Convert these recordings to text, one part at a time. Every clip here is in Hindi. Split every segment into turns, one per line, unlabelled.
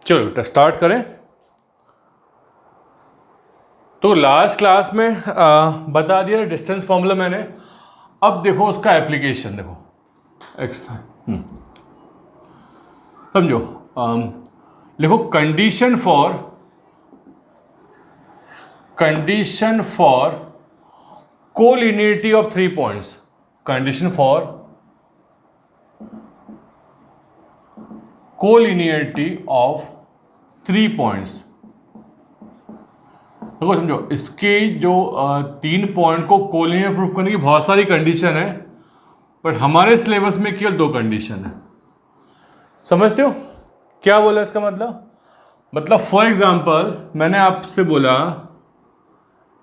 चलो बेटा स्टार्ट करें। तो लास्ट क्लास में बता दिया डिस्टेंस फॉर्मूला मैंने। अब देखो उसका एप्लीकेशन देखो एक्स समझो। लिखो condition for collinearity of 3 points. Condition for collinearity of 3 points. देखो समझो, इसके जो 3 पॉइंट को कोलिनियर प्रूफ करने की बहुत सारी कंडीशन है, बट हमारे सिलेबस में केवल 2 कंडीशन है। समझते हो क्या बोला इसका मतलब फॉर एग्जांपल मैंने आपसे बोला,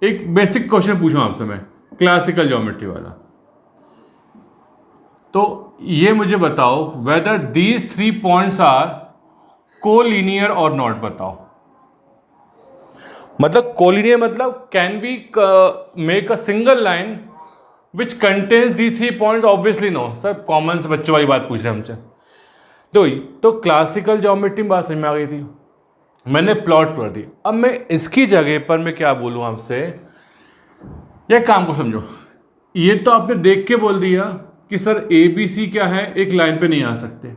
एक बेसिक क्वेश्चन पूछूं आपसे मैं, क्लासिकल ज्योमेट्री वाला। तो ये मुझे बताओ whether these 3 points are collinear और नॉट। बताओ मतलब कोलिनियर मतलब can we make a single line which contains the 3 points. Obviously no sir, common से बच्चों वाली बात पूछ रहे हैं हमसे। तो क्लासिकल ज्योमेट्री में बात समझ में आ गई थी, मैंने प्लॉट कर दी। अब मैं इसकी जगह पर मैं क्या बोलूं आपसे, यह काम को समझो। ये तो आपने देख के बोल दिया कि सर ए बी सी क्या है, एक लाइन पे नहीं आ सकते।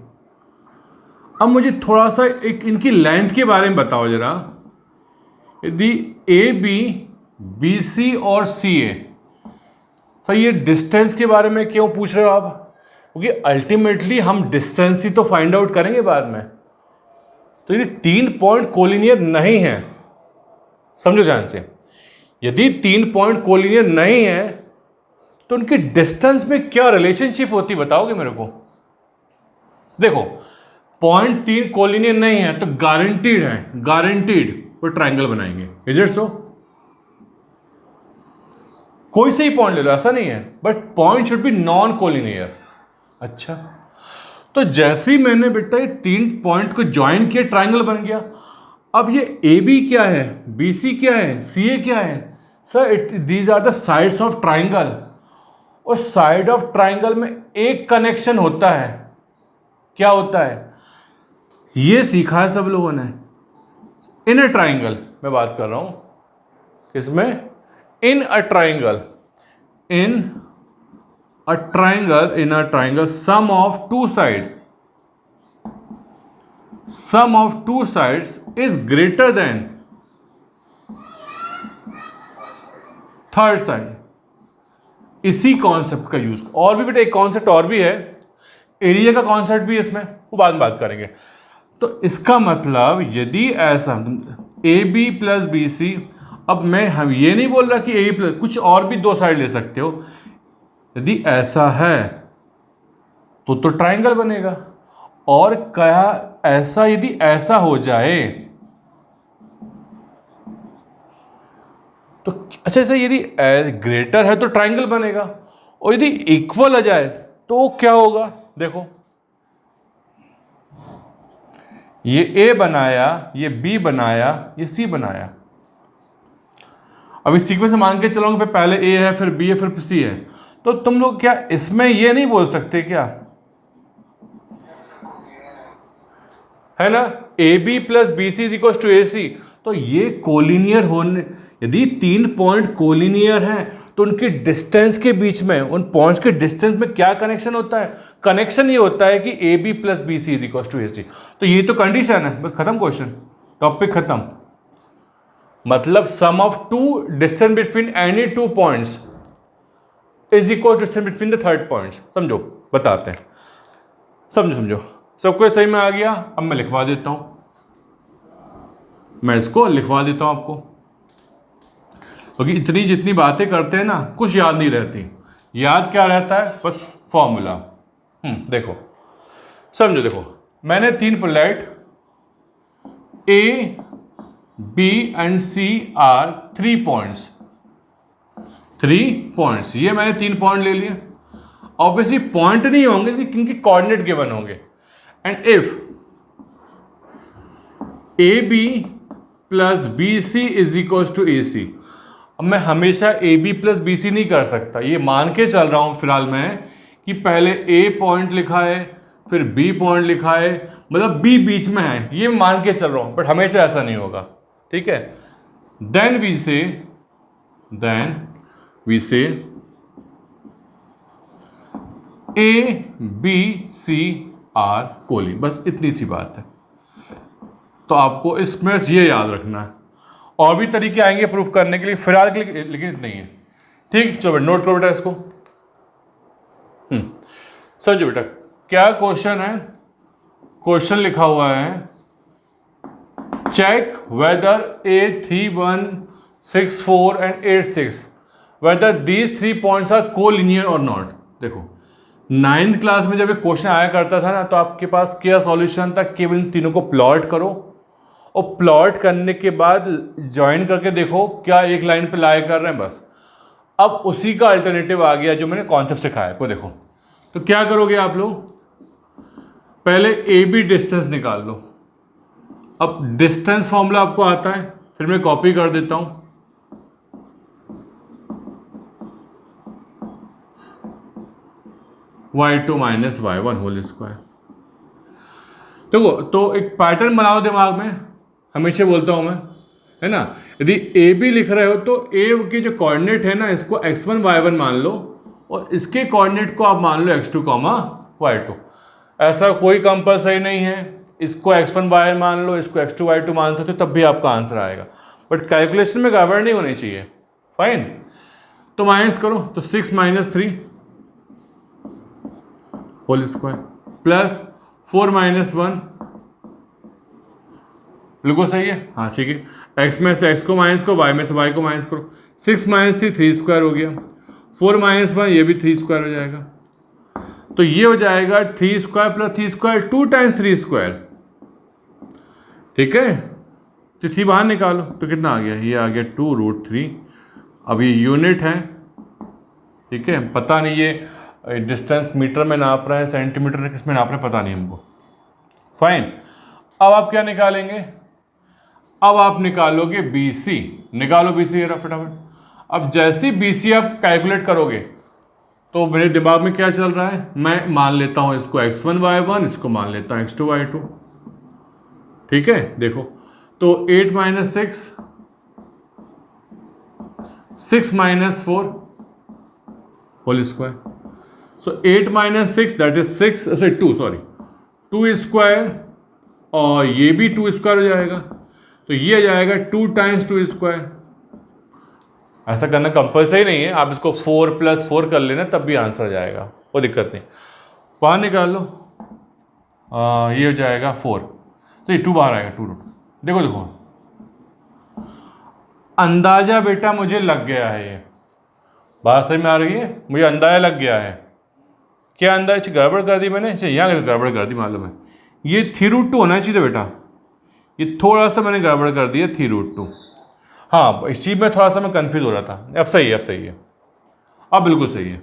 अब मुझे थोड़ा सा एक इनकी लेंथ के बारे में बताओ जरा। यदि ए बी बी सी और सी ए, सर ये डिस्टेंस के बारे में क्यों पूछ रहे हो आप? क्योंकि अल्टीमेटली हम डिस्टेंस ही तो फाइंड आउट करेंगे बाद में। तो यदि 3 पॉइंट कोलिनियर नहीं है, समझो ध्यान से, यदि 3 पॉइंट कोलिनियर नहीं है तो उनकी डिस्टेंस में क्या रिलेशनशिप होती बताओगे मेरे को? देखो पॉइंट 3 कोलिनियर नहीं है तो गारंटीड है, गारंटीड वो ट्राइंगल बनाएंगे। Is it so? कोई से ही पॉइंट ले लो, ऐसा नहीं है, but point should be non collinear. अच्छा, तो जैसे ही मैंने बेटा ये 3 पॉइंट को ज्वाइन किया ट्राइंगल बन गया। अब ये ए बी क्या है, बी सी क्या है, सी ए क्या है? Sir these are the sides of triangle. और साइड ऑफ ट्राइंगल में एक कनेक्शन होता है, क्या होता है? ये सीखा है सब लोगों ने। इन अ ट्राइंगल मैं बात कर रहा हूं, किसमें? In a triangle, in a triangle sum of two sides is greater than third side. इसी कॉन्सेप्ट का यूज, और भी बेटा एक कॉन्सेप्ट और भी है, एरिया का कॉन्सेप्ट भी है इसमें, वो बाद में बात करेंगे। तो इसका मतलब यदि ऐसा A B plus B C, अब हम ये नहीं बोल रहा कि ए प्लस, कुछ और भी 2 साइड ले सकते हो। यदि ऐसा है तो ट्राइंगल बनेगा। और क्या ऐसा, यदि ऐसा हो जाए तो अच्छा, ऐसा यदि ग्रेटर है तो ट्राइंगल बनेगा, और यदि इक्वल आ जाए तो क्या होगा? देखो ये ए बनाया, ये बी बनाया, ये सी बनाया। अब इस सीक्वेंस से मान के चलोगे पहले ए है, फिर बी है, फिर सी है, तो तुम लोग क्या इसमें ये नहीं बोल सकते क्या, है ना, A B plus B C is equal to A C? तो ये कोलिनियर होने, यदि 3 पॉइंट कोलिनियर हैं तो उनकी डिस्टेंस के बीच में, उन पॉइंट्स के डिस्टेंस में क्या कनेक्शन होता है? कनेक्शन ये होता है कि A B plus B C is equal to A C. तो ये तो कंडीशन है, बस खत्म क्वेश्चन, टॉपिक खत्म। मतलब sum of two distance between any 2 points is equal to distance between the third points. समझो, बताते हैं, समझो सबको सही में आ गया? अब मैं लिखवा देता हूं, मैं इसको लिखवा देता हूं आपको, क्योंकि इतनी जितनी बातें करते हैं ना, कुछ याद नहीं रहती। याद क्या रहता है? बस फॉर्मूला। देखो समझो, देखो मैंने 3 plate A B and C are 3 points, 3 points, ये मैंने 3 पॉइंट ले लिए। ऑब्वियसली पॉइंट नहीं होंगे क्योंकि कोऑर्डिनेट गिवन होंगे। And if A B plus B C is equal to A C, अब मैं हमेशा A B plus B C नहीं कर सकता, ये मान के चल रहा हूं फिलहाल मैं कि पहले ए पॉइंट लिखा है, फिर बी पॉइंट लिखा है, मतलब बी बीच में है, ये मान के चल रहा हूं, बट हमेशा ऐसा नहीं होगा, ठीक है। Then we say A B C are coli, बस इतनी सी बात है। तो आपको इसमें ये याद रखना है, और भी तरीके आएंगे प्रूफ करने के लिए, फिलहाल के लिए लेकिन इतना ही है, ठीक। चलो बेटा नोट करो बेटा इसको। समझो बेटा क्या क्वेश्चन है। क्वेश्चन लिखा हुआ है check whether 83164 and 86 whether these 3 points are collinear और नॉट। देखो 9th क्लास में जब ये क्वेश्चन आया करता था ना, तो आपके पास क्या सॉल्यूशन था, केवल इन तीनों को प्लॉट करो और प्लॉट करने के बाद ज्वाइन करके देखो क्या एक लाइन पे लाई कर रहे हैं, बस। अब उसी का अल्टरनेटिव आ गया जो मैंने कॉन्सेप्ट सिखाया को। देखो तो क्या करोगे आप लोग, पहले ए बी डिस्टेंस निकाल लो। अब डिस्टेंस फॉर्मूला आपको आता है, फिर मैं कॉपी कर देता हूं। y2 minus y1 whole square. देखो तो एक पैटर्न बनाओ दिमाग में, हमेशा बोलता हूं मैं, है ना। यदि ए बी लिख रहे हो तो ए के जो कोऑर्डिनेट है ना, इसको x1 y1 मान लो, और इसके कोऑर्डिनेट को आप मान लो x2 y2। ऐसा कोई कंपल्सरी नहीं है, इसको x1 y मान लो, इसको x2 y2 मान सकते हो, तब भी आपका आंसर आएगा, बट कैलकुलेशन में गड़बड़ नहीं होनी चाहिए। फाइन, तो माइनस करो, तो 6 minus 3 whole square plus 4 minus 1, बिल्कुल सही है, हाँ ठीक है। x में से x को माइनस करो, y में से y को माइनस करो, 6 माइनस 3 3 स्क्वायर हो गया, 4 माइनस 1 ये भी 3 स्क्वायर हो जाएगा, तो ये हो जाएगा 3 square plus 3 square 2 times 3 square, ठीक है। तो 3 बाहर निकालो तो कितना आ गया, ये आ गया 2√3। अब ये यूनिट है, ठीक है, पता नहीं ये डिस्टेंस मीटर में नाप रहा है, सेंटीमीटर किस में नाप रहा है, पता नहीं हमको। फाइन, अब आप क्या निकालेंगे, अब आप निकालोगे BC, निकालो BC फटाफट। अब जैसे BC आप कैलकुलेट करोगे तो मेरे दिमाग में क्या चल रहा है, मैं मान लेता हूं इसको x1 y1, इसको मान लेता हूं x2 y2, ठीक है। देखो तो 8 minus 6 minus 4 whole square, so 8 minus 6 that is 2 square, और ये भी 2 स्क्वायर हो जाएगा, तो ये आ जाएगा 2 टाइम्स 2 स्क्वायर। ऐसा करना कंपल्सरी नहीं है, आप इसको 4 प्लस 4 कर लेना तब भी आंसर आ जाएगा, वो दिक्कत नहीं। बाहर निकाल लो, ये हो जाएगा 4, तो ये 2 बाहर आएगा, 2 देखो देखो, अंदाजा बेटा मुझे लग गया है, ये बात समझ में आ रही है, मुझे अंदाजा लग गया है। क्या अंदाजा, गड़बड़ कर दी मैंने, यहाँ गड़बड़ कर दी मालूम है, ये 3√2 होना चाहिए था बेटा, ये थोड़ा सा मैंने गड़बड़ कर दिया 3√2। हाँ इसी में थोड़ा सा मैं कंफ्यूज हो रहा था, अब सही है, अब सही है, अब बिल्कुल सही है,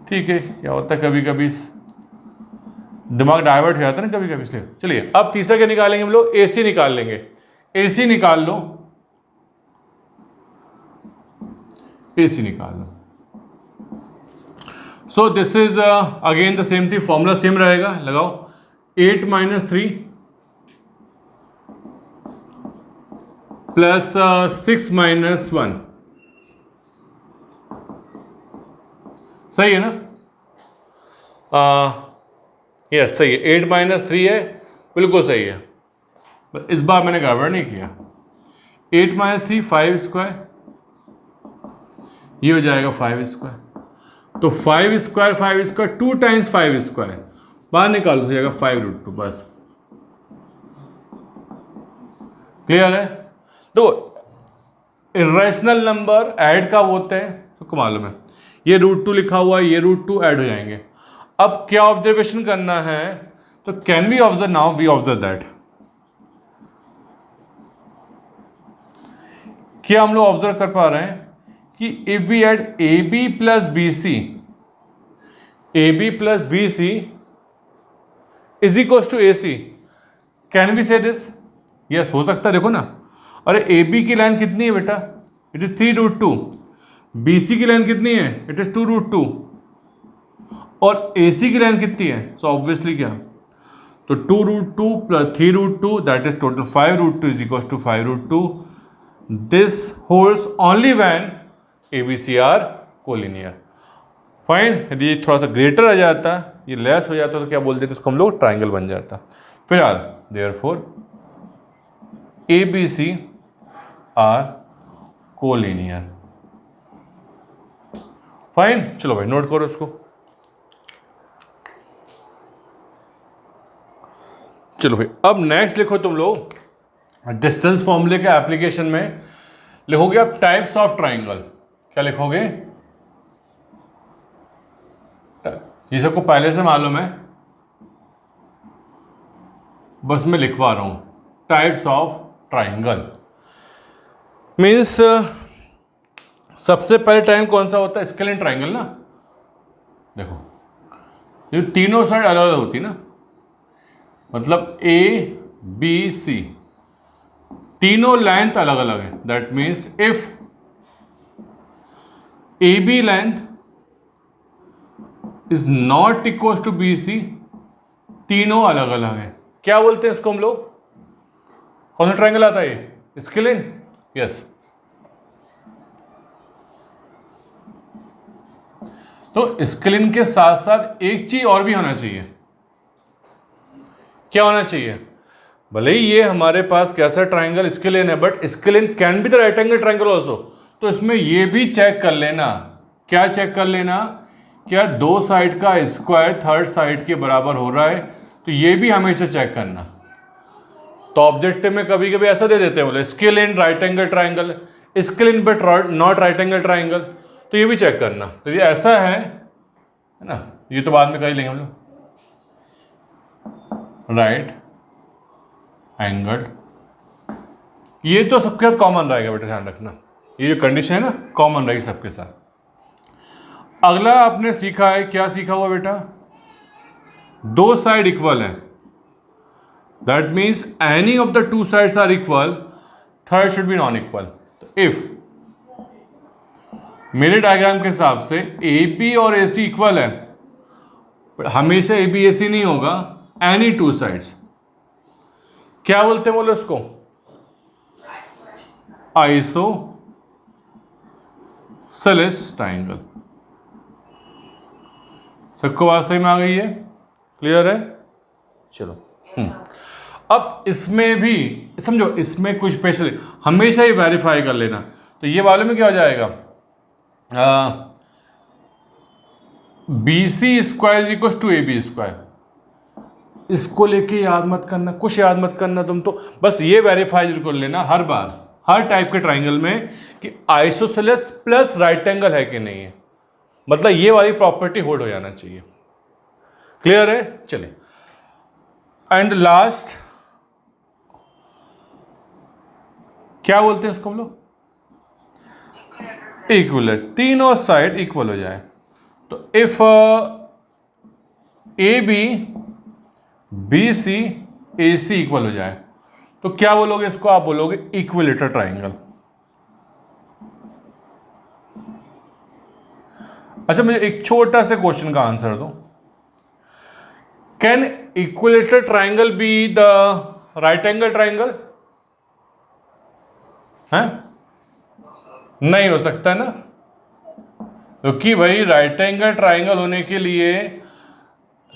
ठीक है। क्या होता है कभी कभी दिमाग डाइवर्ट हो जाता है ना कभी कभी, इसलिए। चलिए अब तीसरा क्या निकालेंगे हम लोग, AC निकाल लेंगे। AC निकाल लो, AC निकाल लो। So this is again the same thing, formula same रहेगा, लगाओ 8 माइनस 3 प्लस 6 माइनस 1, सही है ना, यस सही है, 8 माइनस 3 है, बिल्कुल सही है, पर इस बार मैंने गड़बड़ नहीं किया। 8 माइनस 3 5 स्क्वायर, ये हो जाएगा 5 स्क्वायर, तो 5 स्क्वायर 2 टाइम्स 5 स्क्वायर, बाहर निकालो हो जाएगा 5√2, बस क्लियर है। तो इरेशनल नंबर ऐड कब होते हैं तो मालूम है, ये √2 लिखा हुआ है, ये √2 ऐड हो जाएंगे। अब क्या ऑब्जर्वेशन करना है, तो can we observe, now we observe that, क्या हम लोग ऑब्जर्व कर पा रहे हैं कि if we add AB plus BC is equal to AC, can we say this, yes हो सकता है। देखो ना, अरे AB की लाइन कितनी है बेटा, इट इज 3√2, BC की लाइन कितनी है, इट इज 2√2, और AC की लेंथ कितनी है? सो ऑब्वियसली क्या, तो 2√2 plus 3√2 that is total 5√2 is equal to 5√2. This holds only when ABC are collinear. Fine. यदि ये थोड़ा सा ग्रेटर आ जाता, ये लेस हो जाता, तो क्या बोलते थे इसको हम लोग? ट्राइंगल बन जाता. फिलहाल therefore ABC are collinear. Fine. चलो भाई नोट करो इसको. चलो भाई अब नेक्स्ट लिखो तुम लोग डिस्टेंस फॉर्मूले के एप्लीकेशन में लिखोगे आप टाइप्स ऑफ ट्राइंगल. क्या लिखोगे? ये सबको पहले से मालूम है, बस मैं लिखवा रहा हूं. टाइप्स ऑफ ट्राइंगल मीन्स सबसे पहले ट्राइंगल कौन सा होता है? स्केलेन ट्राइंगल ना. देखो ये तीनों साइड अलग अलग होती ना, मतलब ABC तीनों लेंथ अलग अलग है. That means if AB length is not equal to BC, तीनों अलग अलग है. क्या बोलते हैं इसको हम लोग? कौन सा ट्राइंगल आता है ये? स्केलेन. यस. तो स्केलेन के साथ साथ एक चीज और भी होना चाहिए. क्या होना चाहिए? भले ही ये हमारे पास कैसा ट्राइंगल स्केलेन है, but scalene can be the right angle triangle also. तो इसमें ये भी चेक कर लेना. क्या चेक कर लेना? क्या दो साइड का स्क्वायर थर्ड साइड के बराबर हो रहा है? तो ये भी हमेशा चेक करना. तो ऑब्जेक्टिव में कभी कभी ऐसा दे देते हैं, बोले scalene right angle triangle, scalene but not right angle triangle. तो ये भी चेक करना. तो ये ऐसा है ना, ये तो बाद में कर ही लेंगे हम लोग. राइट एंगल, ये तो सबके साथ कॉमन रहेगा बेटा, ध्यान रखना. ये जो कंडीशन है ना कॉमन रहेगी सबके साथ. अगला आपने सीखा है, क्या सीखा हुआ बेटा? दो साइड इक्वल है. That means any of the two sides are equal, third should be non equal. तो इफ मेरे डायग्राम के हिसाब से AB और AC इक्वल है, पर हमेशा AB AC नहीं होगा. एनी टू साइड्स क्या बोलते हैं? बोलो उसको आइसोसेलेस ट्राइंगल. सबको बात सही में आ गई है? क्लियर है? चलो. अब इसमें भी समझो, इसमें कुछ स्पेशल हमेशा ही वेरीफाई कर लेना. तो ये वाले में क्या हो जाएगा? BC square equal to AB square. इसको लेके याद मत करना, कुछ याद मत करना तुम, तो बस ये वेरीफाई जरूर कर लेना हर बार, हर टाइप के ट्राइंगल में कि आइसोसेलेस प्लस राइट एंगल है कि नहीं है. मतलब ये वाली प्रॉपर्टी होल्ड हो जाना चाहिए. क्लियर है? चलिए. एंड लास्ट क्या बोलते हैं इसको हम लोग? इक्वल. तीनों साइड इक्वल हो जाए. तो if AB BC AC equal हो जाए, तो क्या बोलोगे इसको? आप बोलोगे इक्विलेटरल ट्राइंगल. अच्छा, मुझे एक छोटा सा क्वेश्चन का आंसर दो. Can equilateral triangle be the right angle triangle? है? नहीं हो सकता ना, क्योंकि भाई राइट एंगल ट्राइंगल होने के लिए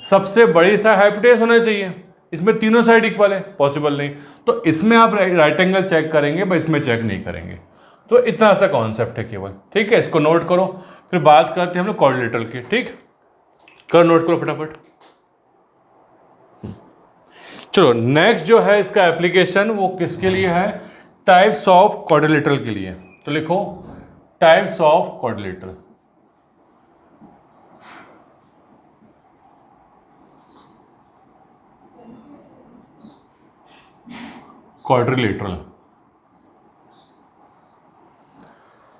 सबसे बड़ी सा हाइपोटेनस होना चाहिए. इसमें तीनों साइड इक्वल है, पॉसिबल नहीं. तो इसमें आप राइट एंगल चेक करेंगे, बस इसमें चेक नहीं करेंगे. तो इतना सा कॉन्सेप्ट है केवल. ठीक है, इसको नोट करो. फिर बात करते हैं हम लोग क्वाड्रिलेटरल की. ठीक, कर नोट करो फटाफट. चलो नेक्स्ट जो है इसका एप्लीकेशन, वो किसके लिए है? टाइप्स ऑफ क्वाड्रिलेटरल के लिए. तो लिखो टाइप्स ऑफ क्वाड्रिलेटरल. क्वाड्रिलेटरल.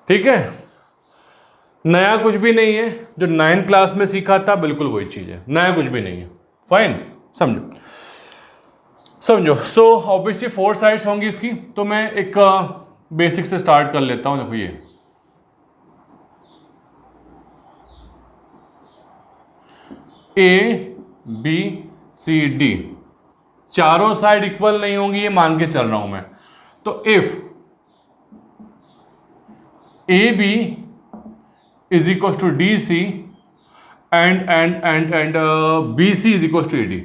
ठीक है, नया कुछ भी नहीं है. जो 9th क्लास में सीखा था बिल्कुल वही चीज है, नया कुछ भी नहीं है. फाइन, समझो समझो. सो ऑब्वियसली 4 साइड्स होंगी इसकी. तो मैं एक बेसिक से स्टार्ट कर लेता हूं. देखो ए बी सी डी, चारों साइड इक्वल नहीं होंगी, ये मान के चल रहा हूं मैं। तो if A B is equal to D C and B C is equal to A D,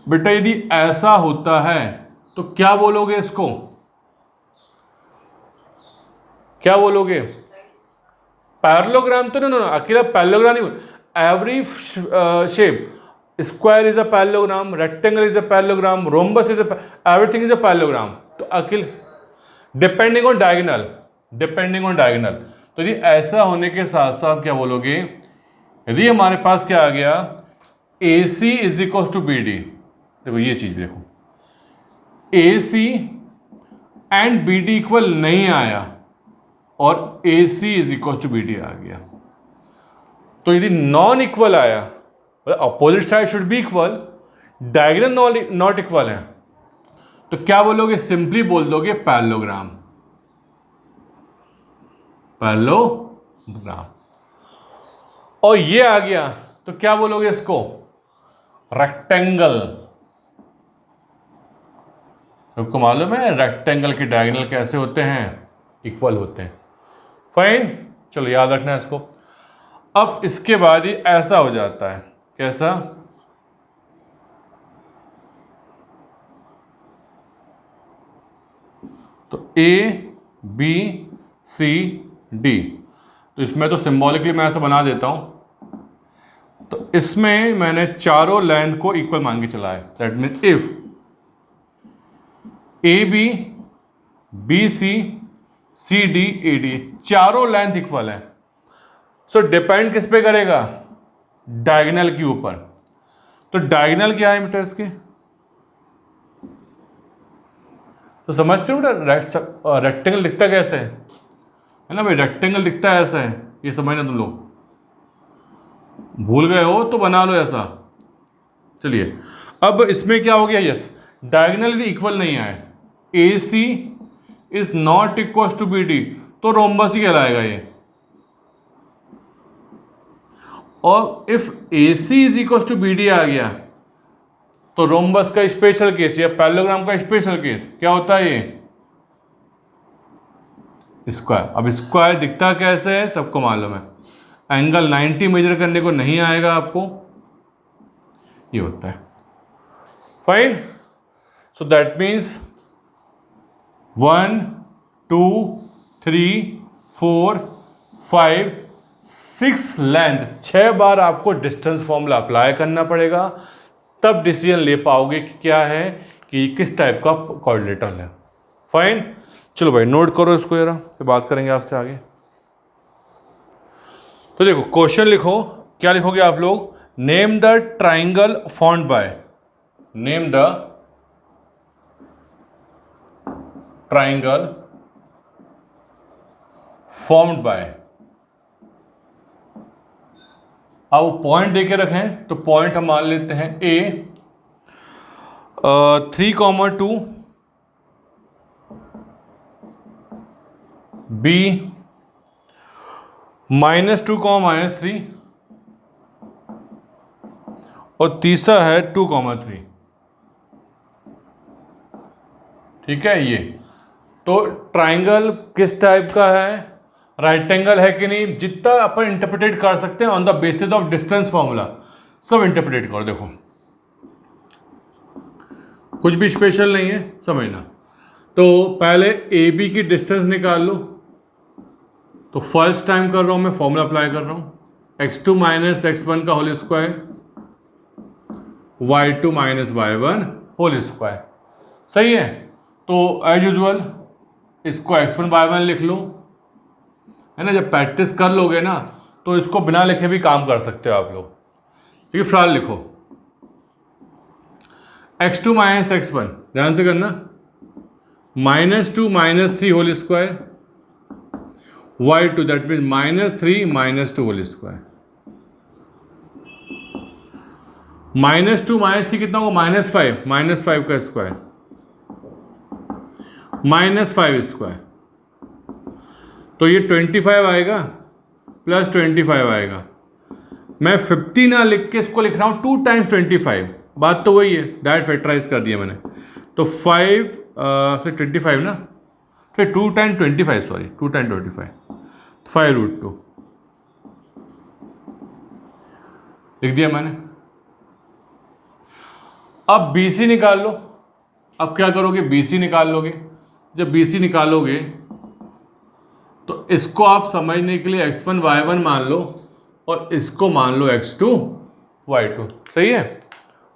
बेटा यदि ऐसा होता है तो क्या बोलोगे इसको, क्या बोलोगे? पैरेललोग्राम तो नहीं, अकेला पैरेललोग्राम नहीं, every shape, square is a parallelogram, rectangle is a parallelogram, rhombus is everything is a parallelogram. तो अकेले depending on diagonal, depending on diagonal. तो यदि ऐसा होने के साथ साथ क्या बोलोगे, यदि हमारे पास क्या आ गया, A C is equal to B D, देखो ये चीज देखो, A C and B D equal नहीं आया और A C is equal to B D आ गया। तो यदि नॉन इक्वल आया, opposite side should be equal, diagonal not equal है, तो क्या बोलोगे? सिंपली बोल दोगे पैरेललोग्राम, पैरेललोग्राम। और ये आ गया तो क्या बोलोगे इसको? रेक्टेंगल। आपको मालूम है रेक्टेंगल के डायगोनल कैसे होते हैं? इक्वल होते हैं। फाइन, चलो याद रखना है इसको। अब इसके बाद ही ऐसा हो जाता है, कैसा? तो ए बी सी डी, तो इसमें तो सिंबॉलिकली मैं ऐसा बना देता हूं। तो इसमें मैंने चारों लेंथ को इक्वल मान के चला है। That mean if A B B C C D A D, चारों लेंथ इक्वल है, सो डिपेंड किस पे करेगा? डायगोनल के ऊपर। तो डायगोनल क्या है बेटा इसके? तो समझते हो बेटा रेक्टेंगल दिखता कैसे है ना भाई? रेक्टेंगल दिखता है ऐसा है, ये समझना तुम लोग। भूल गए हो तो बना लो ऐसा। चलिए अब इसमें क्या हो गया? यस, डायगोनल यदि इक्वल नहीं आए, A C is not equal to B D, तो रोम्बस ही कहलाएगा ये। और if A C is equal to B D आ गया तो रोम्बस का स्पेशल केस या पैरेललोग्राम का स्पेशल केस क्या होता है? ये स्क्वायर। अब स्क्वायर दिखता कैसे है सबको मालूम है, एंगल 90 मेजर करने को नहीं आएगा आपको, ये होता है। Fine, so that means 1 2 3 4 5 6 length, 6 बार आपको डिस्टेंस फॉर्मूला अप्लाई करना पड़ेगा, तब डिसीजन ले पाओगे कि क्या है, कि किस टाइप का कोऑर्डिनेटर है। फाइन, चलो भाई नोट करो इसको जरा, फिर बात करेंगे आपसे आगे। तो देखो क्वेश्चन लिखो, क्या लिखोगे आप लोग? Name the triangle formed by, name the triangle formed by. अब पॉइंट देके रखें तो पॉइंट हम मान लेते हैं ए 3,2, बी -2, -3, और तीसरा है 2,3। ठीक है, ये तो ट्राइंगल किस टाइप का है? राइट एंगल है कि नहीं, जितना अपन इंटरप्रेट कर सकते हैं on the basis of distance formula, सब इंटरप्रेट करो। देखो कुछ भी स्पेशल नहीं है, समझना। तो पहले ए बी की डिस्टेंस निकाल लो, तो फर्स्ट टाइम कर रहा हूं मैं, फॉर्मूला अप्लाई कर रहा हूं, x2 - x1 का whole square, y2 - y1 whole square. सही है, तो एज यूजुअल इसको x1 y1 लिख लो, है ना। जब प्रैक्टिस कर लोगे ना तो इसको बिना लिखे भी काम कर सकते हो आप लोग। ठीक है, फिलहाल लिखो x2 - x1, ध्यान से करना, -2 - 3 whole square, y2 that mean -3 - 2 whole square. -2 - 3 कितना होगा? -5 का स्क्वायर, -5 स्क्वायर, तो ये 25 आएगा प्लस 25 आएगा, मैं 50 ना लिख के इसको लिख रहा हूँ 2 टाइम्स 25, बात तो वही है, डायरेक्ट फैक्टराइज कर दिया मैंने। तो 5 फिर 25 ना, फिर 2 टाइम 25, सॉरी 2 टाइम 25, 5√2 लिख दिया मैंने। अब BC निकाल लो। अब क्या करोगे, BC निकाल लोगे। जब BC निकालोगे तो इसको आप समझने के लिए x1 y1 मान लो और इसको मान लो x2 y2, सही है।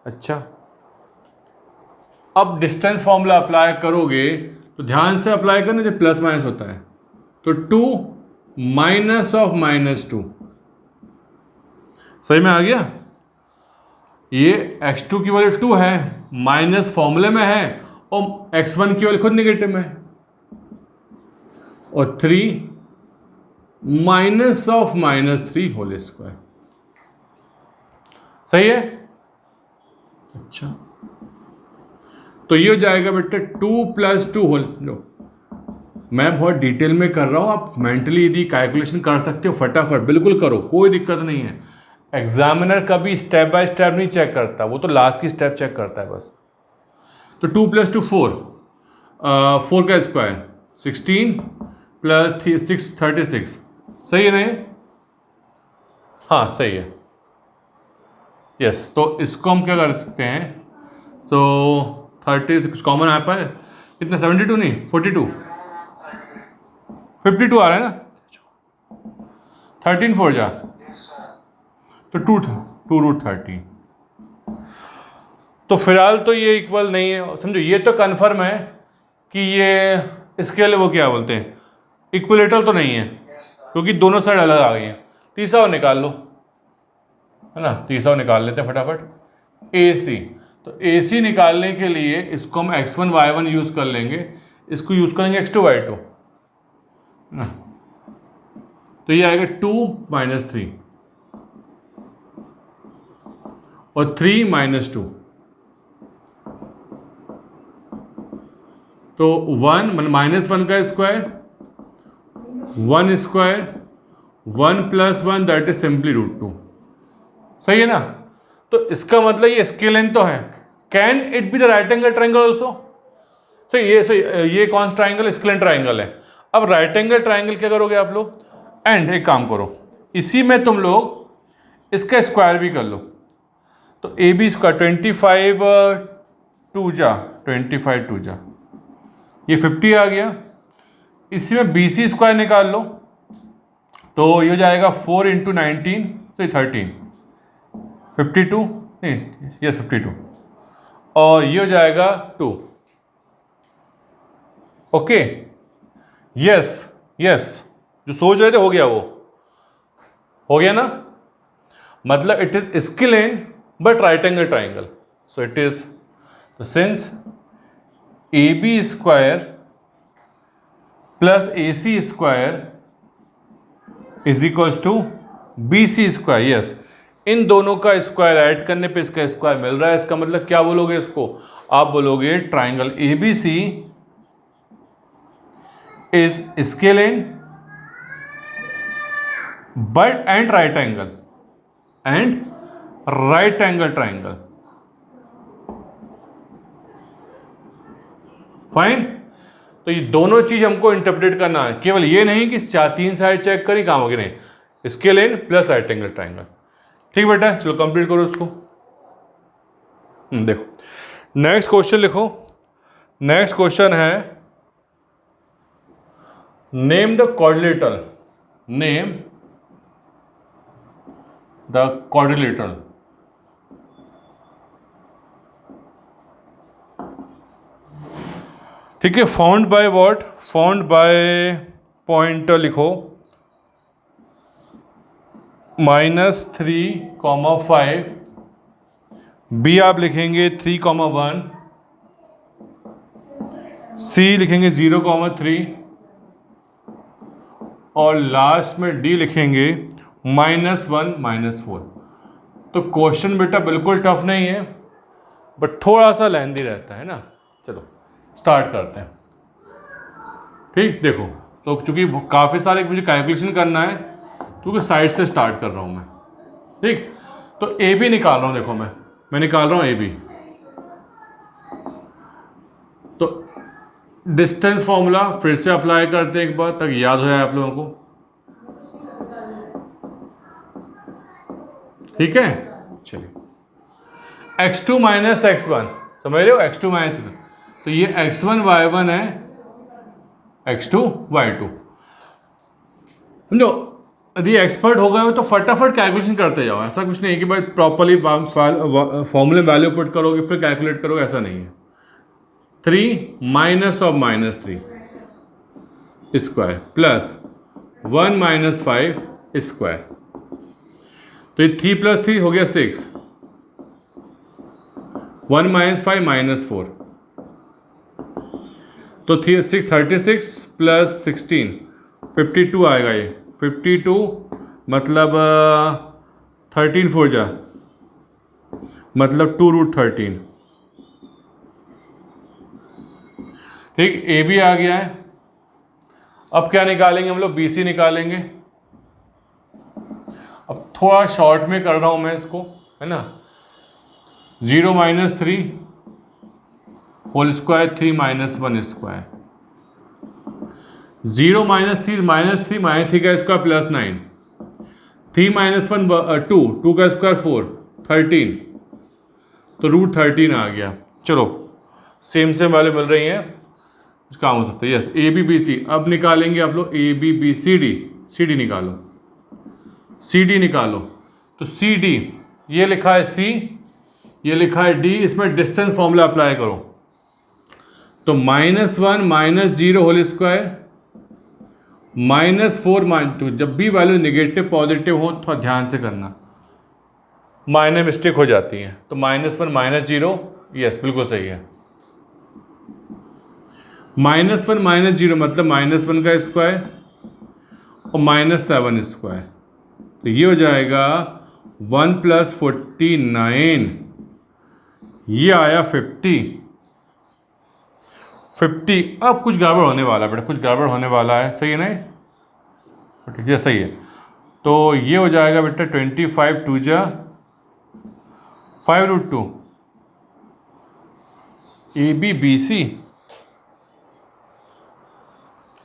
अच्छा, अब डिस्टेंस फॉर्मूला अप्लाई करोगे तो ध्यान से अप्लाई करना, जब प्लस माइनस होता है तो 2 माइनस ऑफ -2, सही में आ गया। ये x2 की वैल्यू 2 है, माइनस फॉर्मूले में है, और x1 की वैल्यू खुद निगेटिव में है, और 3 माइनस ऑफ -3 होल स्क्वायर, सही है। अच्छा, तो ये हो जाएगा बेटे 2 + 2 होल, लो मैं बहुत डिटेल में कर रहा हूं, आप मेंटली यदि कैलकुलेशन कर सकते हो फटाफट बिल्कुल करो, कोई दिक्कत नहीं है। एग्जामिनर कभी स्टेप बाय स्टेप नहीं चेक करता, वो तो लास्ट की स्टेप चेक करता है बस। तो 2 + 2 4, 4 का स्क्वायर 16 + 6 36, सही है नहीं? हाँ सही है, यस। तो इसको हम क्या कर सकते हैं, तो 30 कुछ कॉमन आ पाए, कितना 72 नहीं 42, 52 आ रहा है ना, 13 4 जा, तो 2√13। तो फिलहाल तो ये इक्वल नहीं है, समझो ये तो कन्फर्म है कि ये इसके लिए वो क्या बोलते हैं, इक्विलेटरल तो नहीं है, क्योंकि दोनों साइड अलग आ गई हैं। तीसरा निकाल लो, है ना, तीसरा निकाल लेते हैं फटाफट, AC। तो AC निकालने के लिए इसको हम x1 y1 यूज कर लेंगे, इसको यूज करेंगे x2 y2, है ना। तो ये आएगा 2 - 3 और 3 - 2, तो 1 -1 का square 1 square 1 + 1 that is simply √2, सही है ना। तो इसका मतलब ये स्केल लेंथ तो है, can it be the right angle triangle also. तो ये कौन सा ट्राइंगल, स्केल ट्राइंगल है। अब राइट एंगल ट्राइंगल क्या करोगे आप लोग, एंड एक काम करो, इसी में तुम लोग इसका स्क्वायर भी कर लो। तो AB स्क्वायर 25 2 जा 25 2 जा, ये 50 आ गया। इसी में BC स्क्वायर निकाल लो, तो ये हो जाएगा 4 × 19, तो 13 52 नहीं ये 52, और ये हो जाएगा 2। ओके, यस यस, जो सोच रहे थे हो गया, वो हो गया ना। मतलब it is scale but right angle triangle, so it is, तो since AB square plus AC square is equals to BC square, yes, इन दोनों का स्क्वायर ऐड करने पे इसका स्क्वायर मिल रहा है। इसका मतलब क्या बोलोगे इसको, आप बोलोगे triangle ABC is scale but and right angle triangle, fine. तो ये दोनों चीज हमको इंटरप्रेट करना है, केवल ये नहीं कि 3 साइड चेक करी काम होगी, नहीं, scale plus right angle triangle. ठीक बेटा, चलो कंप्लीट करो इसको। देखो नेक्स्ट क्वेश्चन लिखो। नेक्स्ट क्वेश्चन है, name the quadrilateral, name the quadrilateral. ठीक है, found by what, found by point लिखो -3,5, B आप लिखेंगे 3,1, C लिखेंगे 0,3, और लास्ट में D लिखेंगे -1 -4। तो क्वेश्चन बेटा बिल्कुल टफ नहीं है, बट थोड़ा सा लेंथी रहता है ना। चलो स्टार्ट करते हैं। ठीक, देखो तो चूंकि काफ़ी सारे मुझे कैलकुलेशन करना है, क्योंकि साइड से स्टार्ट कर रहा हूँ मैं। ठीक। तो ए बी निकाल रहा हूँ, देखो मैं निकाल रहा हूँ ए बी। तो डिस्टेंस फॉर्मूला फिर से अप्लाई करते हैं एक बार, तक याद हो जाए आप लोगों को। ठीक है, चलिए x2 माइनस x1, समझ रहे हो, x2 माइनस x1, तो ये x1 y1 है, x2 y2। समझो, यदि एक्सपर्ट हो गए हो तो फटाफट कैलकुलेशन करते जाओ, ऐसा कुछ नहीं है कि भाई प्रॉपरली फॉर्मूले वैल्यू पुट करोगे फिर कैलकुलेट करोगे, ऐसा नहीं है। 3 minus of minus 3 square plus 1 minus 5 square, तो ये 3 प्लस 3 हो गया 6, 1 माइनस 5 माइनस 4, तो 36 प्लस 16 52 आएगा। ये 52 मतलब 13 4 जा मतलब 2√13। ठीक, ए बी आ गया है। अब क्या निकालेंगे हम लोग, बी सी निकालेंगे। अब थोड़ा शॉर्ट में कर रहा हूं मैं इसको, है ना। 0 minus 3 whole square 3 minus 1 square, 0 minus 3 minus 3 का स्क्वायर प्लस 9, 3 माइनस 1 2 का स्क्वायर 4 13, तो √13 आ गया। चलो सेम वैल्यू मिल रही हैं, कुछ काम हो सकता है। Yes, A B B C. अब निकालेंगे आप लोग A B B C D, C D निकालो, सी डी निकालो। तो सी डी, ये लिखा है सी, ये लिखा है डी, इसमें डिस्टेंस फॉर्मूला अप्लाई करो। तो -1 माइनस 0 होल स्क्वायर -4 जब भी वैल्यू नेगेटिव पॉजिटिव हो थोड़ा ध्यान से करना, माइनर मिस्टेक हो जाती है। तो -1 माइनस 0, यस बिल्कुल सही है। -1 माइनस 0 मतलब -1 का स्क्वायर और -7 स्क्वायर, तो ये हो जाएगा 1 प्लस 49, ये आया 50। अब कुछ गड़बड़ होने वाला है बेटा, कुछ गड़बड़ होने वाला है, सही है ना ये सही है। तो ये हो जाएगा बेटा 25 2 जा 5√2 ए बी बी सी।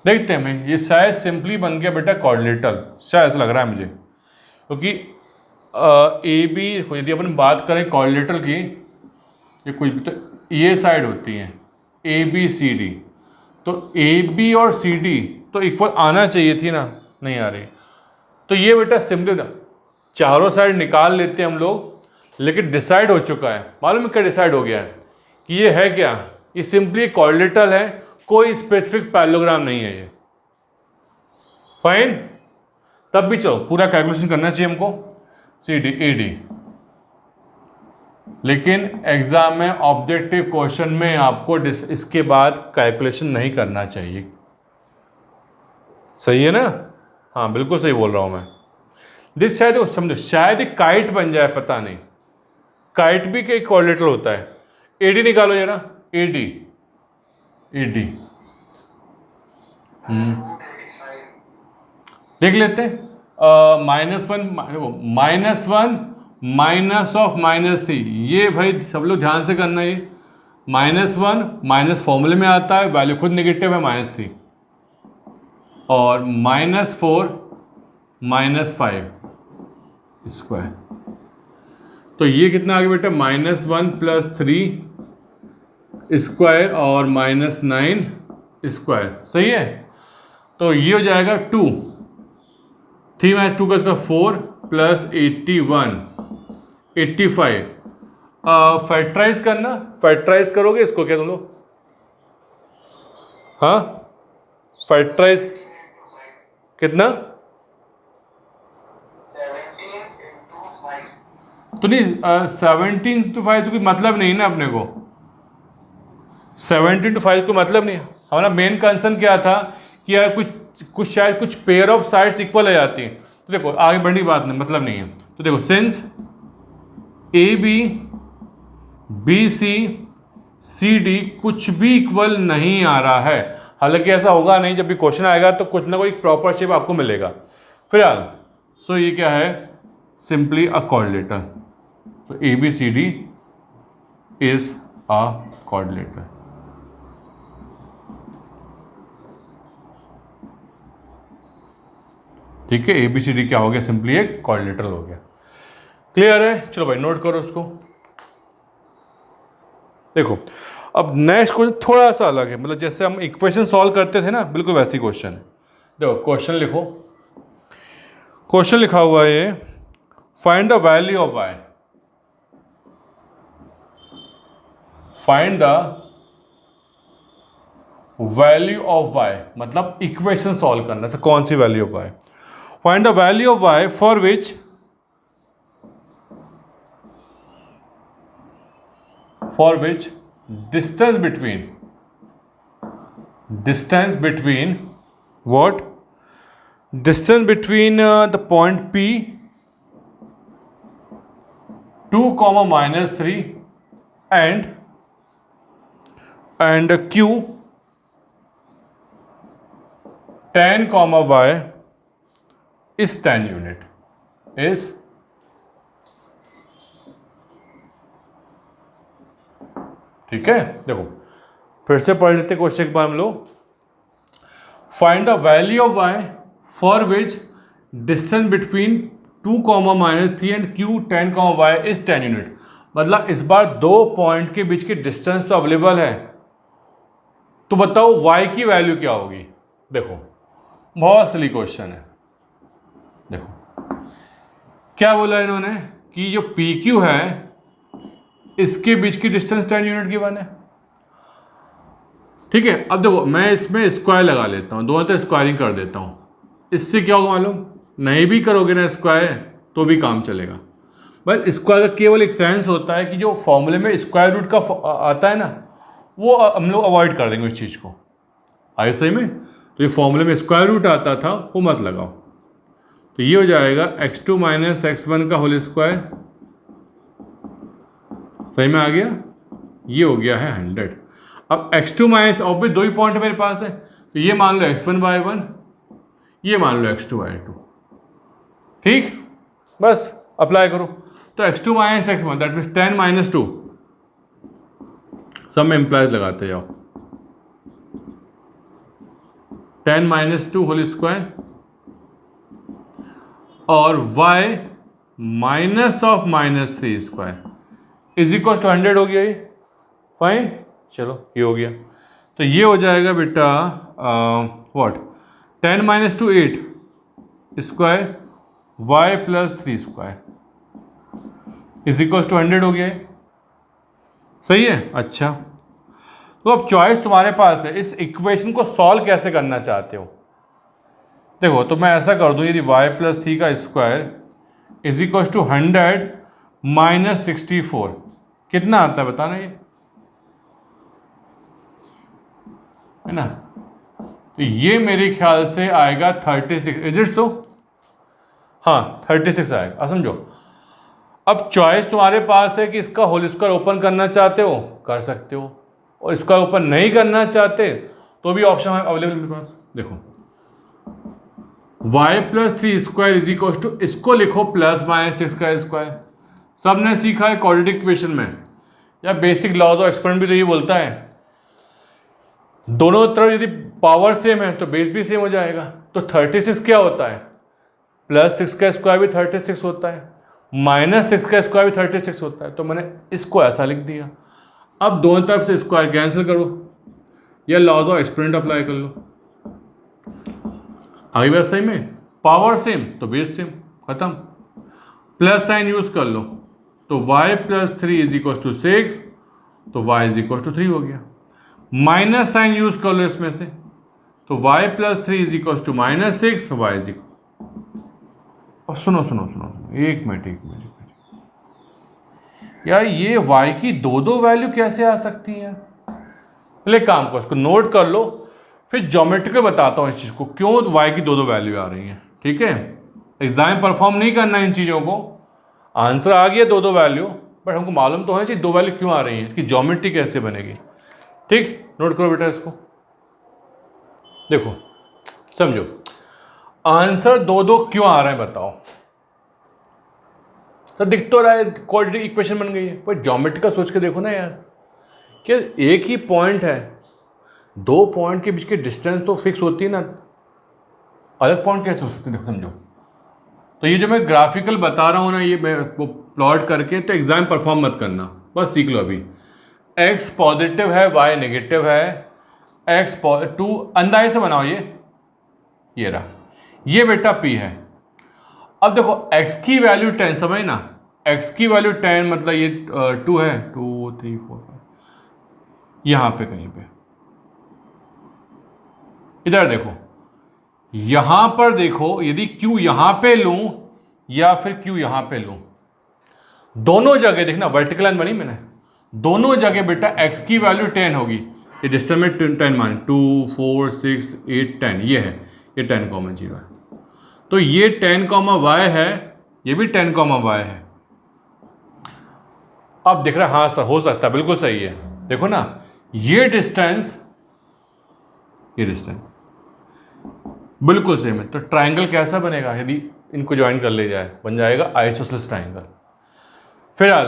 देखते हैं, मैं ये शायद सिंपली बन गया बेटा कोऑर्डिनेटर, शायद ऐसा लग रहा है मुझे, क्योंकि ए बी, यदि अपन बात करें कोऑर्डिनेटर की, ये कुछ तो ये साइड होती है ए बी सी डी, तो ए बी और सी डी तो इक्वल आना चाहिए थी ना, नहीं आ रही। तो ये बेटा सिंपली चारों साइड निकाल लेते हैं हम लोग, लेकिन डिसाइड हो चुका है। मालूम है क्या डिसाइड हो गया है कि ये है क्या, ये सिंपली कोऑर्डिनेटर है, कोई स्पेसिफिक पैरेललोग्राम नहीं है ये। फाइन, तब भी चलो पूरा कैलकुलेशन करना चाहिए हमको, सी डी ए डी, लेकिन एग्जाम में ऑब्जेक्टिव क्वेश्चन में आपको इसके बाद कैलकुलेशन नहीं करना चाहिए। सही है ना, हाँ बिल्कुल सही बोल रहा हूं मैं। दिस शायद समझो, शायद एक काइट बन जाए, पता नहीं, काइट भी एक कोऑर्डिनेटर होता है। एडी निकालो जरा, एडी एडी देख लेते हैं। -1 माइनस ऑफ -3, ये भाई सब लोग ध्यान से करना। ये -1 माइनस फॉर्मूले में आता है, वैल्यू खुद नेगेटिव है -3, और -4 -5 स्क्वायर, तो ये कितना आ गया बेटा, -1 प्लस 3 स्क्वायर और -9 स्क्वायर, सही है। तो ये हो जाएगा 2, 3 माइनस 2 का इसका 4 प्लस 81 85। फैक्टराइज करना, फैक्टराइज करोगे इसको क्या तुम लोग, हाँ फैक्टराइज कितना, तो नहीं 17 to 5 कोई मतलब नहीं ना अपने को, 17 to 5 को मतलब नहीं। हमारा मेन कंसर्न क्या था कि यार कुछ शायद कुछ पेयर ऑफ साइड्स इक्वल आ जाती हैं। तो देखो आगे बढ़ने की बात नहीं, मतलब नहीं है। तो देखो since A B B C C D कुछ भी इक्वल नहीं आ रहा है, हालांकि ऐसा होगा नहीं, जब भी क्वेश्चन आएगा तो कुछ ना कोई प्रॉपर शेप आपको मिलेगा। फिलहाल सो ये क्या है, simply a quadrilateral. So ABCD is a quadrilateral. ठीक है, ABCD क्या हो गया? सिंपली एक क्वाड्रिलेटरल हो गया। क्लियर है? चलो भाई नोट करो उसको। देखो अब नेक्स्ट क्वेश्चन थोड़ा सा अलग है, मतलब जैसे हम इक्वेशन सॉल्व करते थे ना, बिल्कुल वैसी क्वेश्चन है। देखो क्वेश्चन लिखो, क्वेश्चन लिखा हुआ है ये, find the value of y, find the value of y, मतलब इक्वेशन सॉल्व करना है। कौन सी value of y? Find the value of y for which distance between what? Distance between the point P 2, -3 and Q 10, y is 10 unit is ठीक है। देखो फिर से पढ़ लेते क्वेश्चन एक बार हम लोग। Find the value of y for which distance between 2, -3 and Q 10, y is 10 unit. मतलब इस बार दो पॉइंट के बीच की डिस्टेंस तो अवेलेबल है, तो बताओ y की वैल्यू क्या होगी। देखो बहुत सिली क्वेश्चन है। देखो क्या बोला इन्होंने कि जो PQ है इसके बीच की डिस्टेंस 10 यूनिट की वन है। ठीक है, अब देखो मैं इसमें स्क्वायर लगा लेता हूँ, दोनों तरफ स्क्वायरिंग कर देता हूँ। इससे क्या होगा मालूम? नहीं भी करोगे ना स्क्वायर तो भी काम चलेगा। बस स्क्वायर का केवल एक सेंस होता है कि जो फॉर्मूले में स्क्वायर रूट का आता है ना, वो हम लोग अवॉइड कर देंगे इस चीज़ को। आए सही में? तो ये फॉर्मूले में स्क्वायर रूट आता था वो मत लगाओ। तो ये हो जाएगा x2 - x1 का होल स्क्वायर। सही में आ गया? ये हो गया है 100। अब x2 माइनस, और भी दो ही पॉइंट मेरे पास है, तो ये मान लो x1/1, ये मान लो x2/2। ठीक, बस अप्लाई करो। तो x2 - x1 दैट मीन्स 10 - 2, सब में एम्प्लाइज लगाते जाओ। 10 - 2 होल स्क्वायर और y -3 square is equal to 100 हो गया। ये फाइन, चलो ये हो गया। तो ये हो जाएगा बेटा what 10 - 2 8 square y + 3 square is equal to 100 हो गया। सही है? अच्छा, तो अब चॉइस तुम्हारे पास है, इस इक्वेशन को सॉल्व कैसे करना चाहते हो। देखो तो मैं ऐसा कर दूं, यदि y + 3 का स्क्वायर इज इक्वल टू 100 - 64 कितना आता है बताना ये, है ना? तो ये मेरे ख्याल से आएगा 36। Is it so? हाँ 36 आएगा। अब समझो, अब चॉइस तुम्हारे पास है कि इसका होल स्क्वायर ओपन करना चाहते हो कर सकते हो, और इसका ओपन नहीं करना चाहते तो भी ऑप्शन अवेलेबल मेरे पास। देखो y + 3 square is equal to, इसको लिखो +-6 का स्क्वायर। सब ने सीखा है क्वाड्रेटिक इक्वेशन में, या बेसिक लॉज ऑफ एक्सपेरिमेंट भी तो ये बोलता है, दोनों तरफ यदि पावर सेम है तो बेस भी सेम हो जाएगा। तो 36 क्या होता है? +6 का स्क्वायर भी 36 होता है, -6 का स्क्वायर भी 36 होता है। तो मैंने इसको ऐसा लिख दिया। अब दोनों तरफ से स्क्वायर कैंसिल करो या लॉज ऑफ एक्सपेरिमेंट अप्लाई कर लो। आगे बात सही में, पावर सेम तो बेस सेम, खत्म। प्लस साइन यूज कर लो तो y + 3 इज इक्वल टू 6, तो y इज इक्वल टू 3 हो गया। माइनस साइन यूज कर लो इसमें से, तो y + 3 is equal to -6, y is equal. अब सुनो सुनो सुनो एक मिनट यार, ये y की दो वैल्यू कैसे आ सकती है? पहले काम करो, इसको नोट कर लो, फिर ज्योमेट्रिकल बताता हूँ इस चीज़ को क्यों y की दो वैल्यू आ रही हैं। ठीक है, एग्जाम परफॉर्म नहीं करना इन चीज़ों को, आंसर आ गया दो वैल्यू, बट हमको मालूम तो होना चाहिए दो वैल्यू क्यों आ रही है, इसकी ज्योमेट्री कैसे बनेगी। ठीक, नोट करो बेटा इसको। देखो समझो, आंसर दो क्यों आ रहे हैं बताओ। तो दिख तो रहा है क्वाड्रेटिक इक्वेशन बन गई है, पर ज्योमेट्रिकल सोच के देखो ना यार, कि एक ही पॉइंट है, दो पॉइंट के बीच की डिस्टेंस तो फिक्स होती है ना, अलग पॉइंट कैसे हो सकते हैं, देखो समझो। तो ये जो मैं ग्राफिकल बता रहा हूँ ना, ये मैं वो प्लॉट करके, तो एग्जाम परफॉर्म मत करना, बस सीख लो अभी। x पॉजिटिव है, y नेगेटिव है, x टू अंदाजे से बनाओ, ये रहा, ये बेटा p है। अब देखो x की वैल्यू 10, समझ ना, x की वैल्यू 10 मतलब ये 2 है, 2 3 4 5, यहां पे कहीं पे, इधर देखो, यहां पर देखो, यदि q यहां पे लूं या फिर q यहां पे लूं, दोनों जगह देखना वर्टिकल लाइन बनी मैंने, दोनों जगह बेटा x की वैल्यू 10 होगी। ये डिस्टेंस में 10 मान 2 4 6 8 10, ये है, ये 10 कॉमन 0 है, तो ये 10 y है, ये भी 10 y है। अब देख रहा है, हाँ सर हो सकता है, बिल्कुल सही है, देखो ना ये डिस्टेंस, ये डिस्टेंस बिल्कुल सेम है। तो ट्राइंगल कैसा बनेगा, यदि इनको ज्वाइन कर ले जाए, बन जाएगा आइसोसेलेस ट्राइंगल। फिलहाल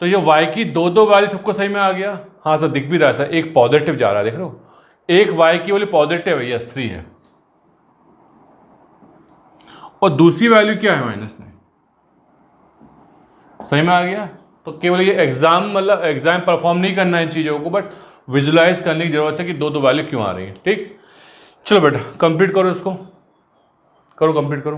तो ये y की दो वैल्यू सबको सही में आ गया, हाँ सर दिख भी रहा है सर, एक पॉजिटिव जा रहा है, देख रहे हो, एक y की वैल्यू पॉजिटिव है, यस 3 है, और दूसरी वैल्यू क्या है, -9, सही में आ गया। तो केवल ये एग्जाम, मतलब एग्जाम परफॉर्म नहीं करना है इन चीज़ों को, बट विजुलाइज करने की जरूरत है कि दो वैल्यू क्यों आ रही है। ठीक, चलो बेटा कंप्लीट करो इसको, करो कंप्लीट करो।